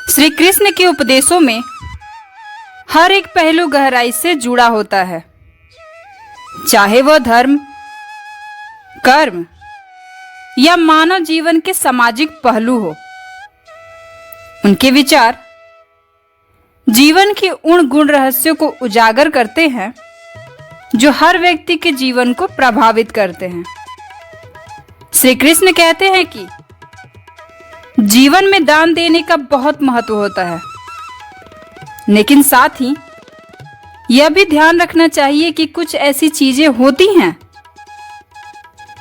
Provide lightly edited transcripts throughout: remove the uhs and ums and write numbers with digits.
श्री कृष्ण के उपदेशों में हर एक पहलू गहराई से जुड़ा होता है, चाहे वह धर्म, कर्म या मानव जीवन के सामाजिक पहलू हो। उनके विचार जीवन के उन गुण रहस्यों को उजागर करते हैं जो हर व्यक्ति के जीवन को प्रभावित करते हैं। श्री कृष्ण कहते हैं कि जीवन में दान देने का बहुत महत्व होता है, लेकिन साथ ही यह भी ध्यान रखना चाहिए कि कुछ ऐसी चीजें होती हैं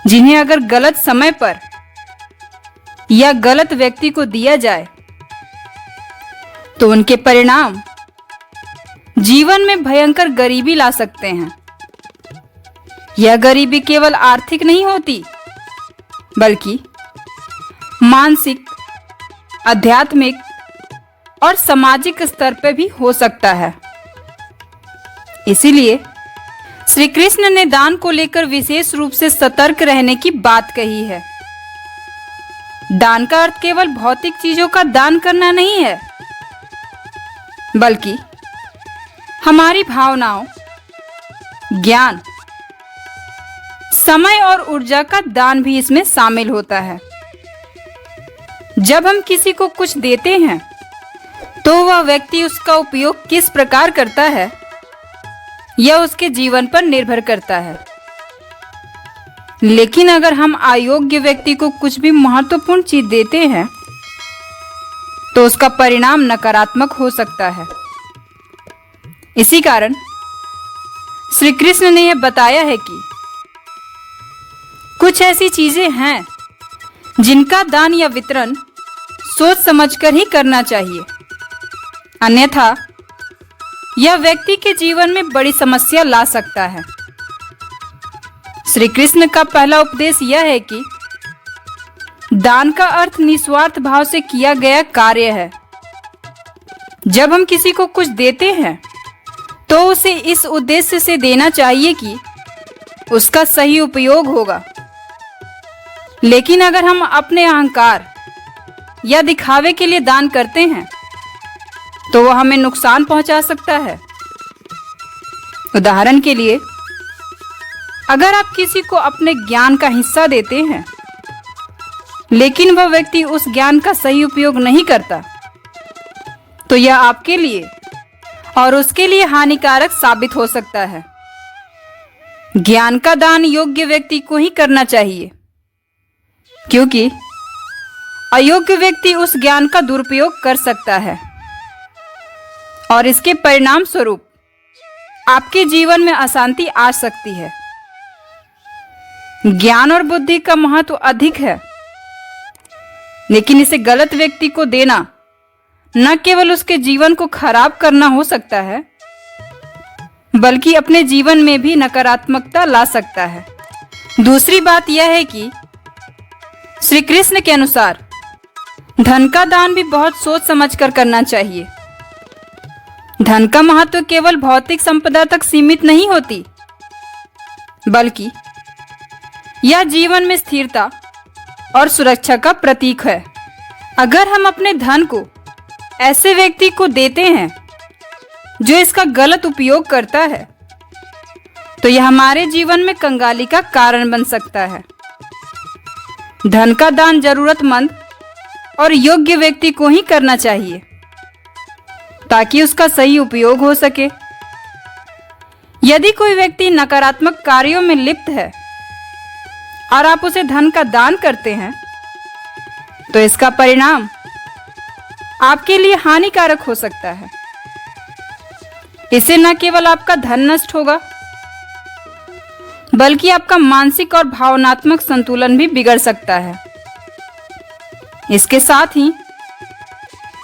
जिन्हें अगर गलत समय पर या गलत व्यक्ति को दिया जाए तो उनके परिणाम जीवन में भयंकर गरीबी ला सकते हैं। यह गरीबी केवल आर्थिक नहीं होती, बल्कि मानसिक, आध्यात्मिक और सामाजिक स्तर पर भी हो सकता है। इसीलिए श्री कृष्ण ने दान को लेकर विशेष रूप से सतर्क रहने की बात कही है। दान का अर्थ केवल भौतिक चीजों का दान करना नहीं है, बल्कि हमारी भावनाओं, ज्ञान, समय और ऊर्जा का दान भी इसमें शामिल होता है। जब हम किसी को कुछ देते हैं तो वह व्यक्ति उसका उपयोग किस प्रकार करता है यह उसके जीवन पर निर्भर करता है। लेकिन अगर हम अयोग्य व्यक्ति को कुछ भी महत्वपूर्ण चीज देते हैं तो उसका परिणाम नकारात्मक हो सकता है। इसी कारण श्री कृष्ण ने यह बताया है कि कुछ ऐसी चीजें हैं जिनका दान या वितरण सोच समझकर ही करना चाहिए, अन्यथा यह व्यक्ति के जीवन में बड़ी समस्या ला सकता है। श्री कृष्ण का पहला उपदेश यह है कि दान का अर्थ निस्वार्थ भाव से किया गया कार्य है। जब हम किसी को कुछ देते हैं तो उसे इस उद्देश्य से देना चाहिए कि उसका सही उपयोग होगा। लेकिन अगर हम अपने अहंकार या दिखावे के लिए दान करते हैं तो वह हमें नुकसान पहुंचा सकता है। उदाहरण के लिए, अगर आप किसी को अपने ज्ञान का हिस्सा देते हैं लेकिन वह व्यक्ति उस ज्ञान का सही उपयोग नहीं करता तो यह आपके लिए और उसके लिए हानिकारक साबित हो सकता है। ज्ञान का दान योग्य व्यक्ति को ही करना चाहिए, क्योंकि अयोग्य व्यक्ति उस ज्ञान का दुरुपयोग कर सकता है और इसके परिणाम स्वरूप आपके जीवन में अशांति आ सकती है। ज्ञान और बुद्धि का महत्व अधिक है, लेकिन इसे गलत व्यक्ति को देना न केवल उसके जीवन को खराब करना हो सकता है, बल्कि अपने जीवन में भी नकारात्मकता ला सकता है। दूसरी बात यह है कि श्री कृष्ण के अनुसार धन का दान भी बहुत सोच समझकर करना चाहिए। धन का महत्व केवल भौतिक संपदा तक सीमित नहीं होती, बल्कि यह जीवन में स्थिरता और सुरक्षा का प्रतीक है। अगर हम अपने धन को ऐसे व्यक्ति को देते हैं जो इसका गलत उपयोग करता है तो यह हमारे जीवन में कंगाली का कारण बन सकता है। धन का दान जरूरतमंद और योग्य व्यक्ति को ही करना चाहिए ताकि उसका सही उपयोग हो सके। यदि कोई व्यक्ति नकारात्मक कार्यों में लिप्त है और आप उसे धन का दान करते हैं तो इसका परिणाम आपके लिए हानिकारक हो सकता है। इससे न केवल आपका धन नष्ट होगा, बल्कि आपका मानसिक और भावनात्मक संतुलन भी बिगड़ सकता है। इसके साथ ही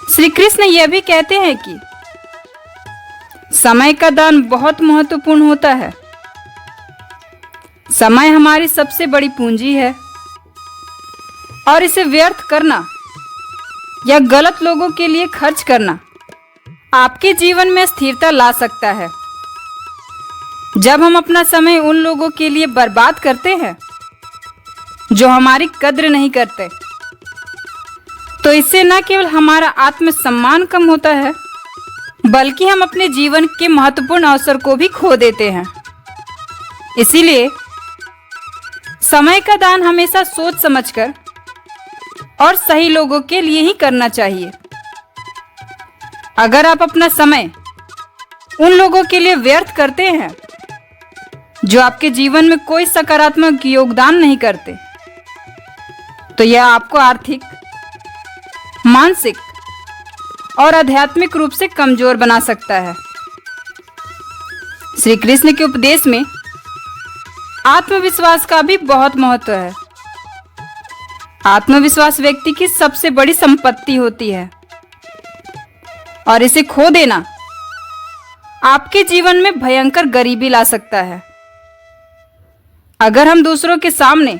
श्री कृष्ण यह भी कहते हैं कि समय का दान बहुत महत्वपूर्ण होता है। समय हमारी सबसे बड़ी पूंजी है और इसे व्यर्थ करना या गलत लोगों के लिए खर्च करना आपके जीवन में स्थिरता ला सकता है। जब हम अपना समय उन लोगों के लिए बर्बाद करते हैं जो हमारी कद्र नहीं करते, तो इससे न केवल हमारा आत्मसम्मान कम होता है, बल्कि हम अपने जीवन के महत्वपूर्ण अवसर को भी खो देते हैं। इसीलिए समय का दान हमेशा सोच समझकर और सही लोगों के लिए ही करना चाहिए। अगर आप अपना समय उन लोगों के लिए व्यर्थ करते हैं जो आपके जीवन में कोई सकारात्मक योगदान नहीं करते, तो यह आपको आर्थिक, मानसिक और आध्यात्मिक रूप से कमजोर बना सकता है। श्री कृष्ण के उपदेश में आत्मविश्वास का भी बहुत महत्व है। आत्मविश्वास व्यक्ति की सबसे बड़ी संपत्ति होती है और इसे खो देना आपके जीवन में भयंकर गरीबी ला सकता है। अगर हम दूसरों के सामने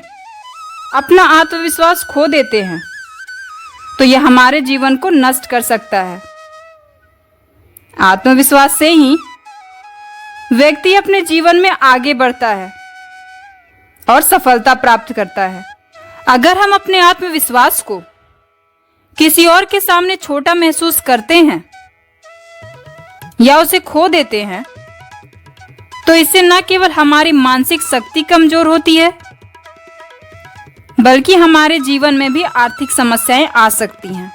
अपना आत्मविश्वास खो देते हैं तो यह हमारे जीवन को नष्ट कर सकता है। आत्मविश्वास से ही व्यक्ति अपने जीवन में आगे बढ़ता है और सफलता प्राप्त करता है। अगर हम अपने आत्मविश्वास को किसी और के सामने छोटा महसूस करते हैं या उसे खो देते हैं, तो इससे न केवल हमारी मानसिक शक्ति कमजोर होती है, बल्कि हमारे जीवन में भी आर्थिक समस्याएं आ सकती हैं।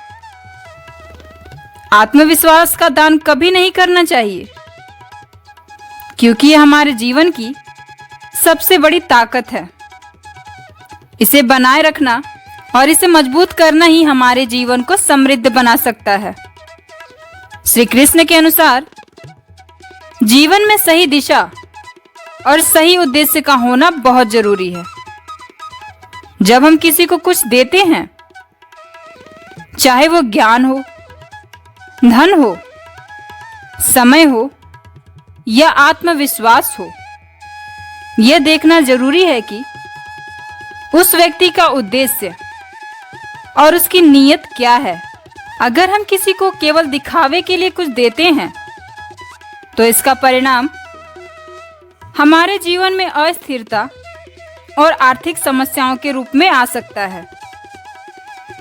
आत्मविश्वास का दान कभी नहीं करना चाहिए, क्योंकि यह हमारे जीवन की सबसे बड़ी ताकत है। इसे बनाए रखना और इसे मजबूत करना ही हमारे जीवन को समृद्ध बना सकता है। श्री कृष्ण के अनुसार जीवन में सही दिशा और सही उद्देश्य का होना बहुत जरूरी है। जब हम किसी को कुछ देते हैं, चाहे वो ज्ञान हो, धन हो, समय हो या आत्मविश्वास हो, यह देखना जरूरी है कि उस व्यक्ति का उद्देश्य और उसकी नीयत क्या है। अगर हम किसी को केवल दिखावे के लिए कुछ देते हैं, तो इसका परिणाम हमारे जीवन में अस्थिरता और आर्थिक समस्याओं के रूप में आ सकता है।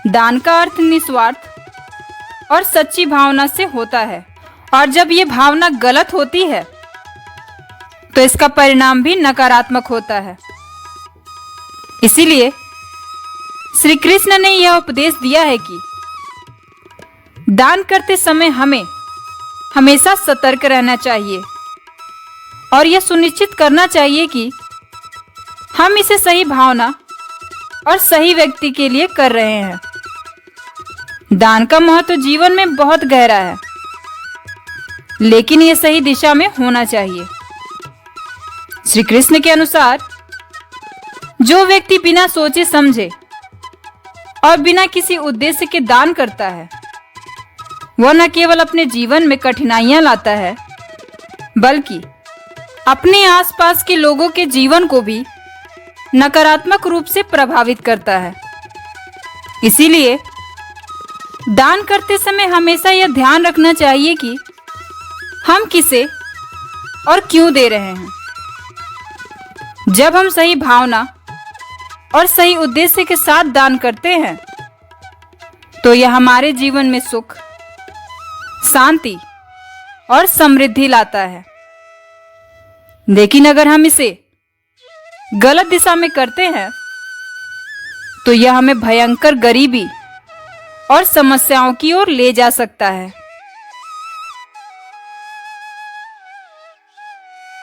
दान का अर्थ निस्वार्थ और सच्ची भावना से होता है, और जब ये भावना गलत होती है तो इसका परिणाम भी नकारात्मक होता है। इसीलिए श्री कृष्ण ने यह उपदेश दिया है कि दान करते समय हमें हमेशा सतर्क रहना चाहिए और यह सुनिश्चित करना चाहिए कि हम इसे सही भावना और सही व्यक्ति के लिए कर रहे हैं। दान का महत्व जीवन में बहुत गहरा है, लेकिन यह सही दिशा में होना चाहिए। श्री कृष्ण के अनुसार जो व्यक्ति बिना सोचे समझे और बिना किसी उद्देश्य के दान करता है, वह न केवल अपने जीवन में कठिनाइयां लाता है, बल्कि अपने आसपास के लोगों के जीवन को भी नकारात्मक रूप से प्रभावित करता है। इसीलिए दान करते समय हमेशा यह ध्यान रखना चाहिए कि हम किसे और क्यों दे रहे हैं। जब हम सही भावना और सही उद्देश्य के साथ दान करते हैं, तो यह हमारे जीवन में सुख, शांति और समृद्धि लाता है। लेकिन अगर हम इसे गलत दिशा में करते हैं, तो यह हमें भयंकर गरीबी और समस्याओं की ओर ले जा सकता है।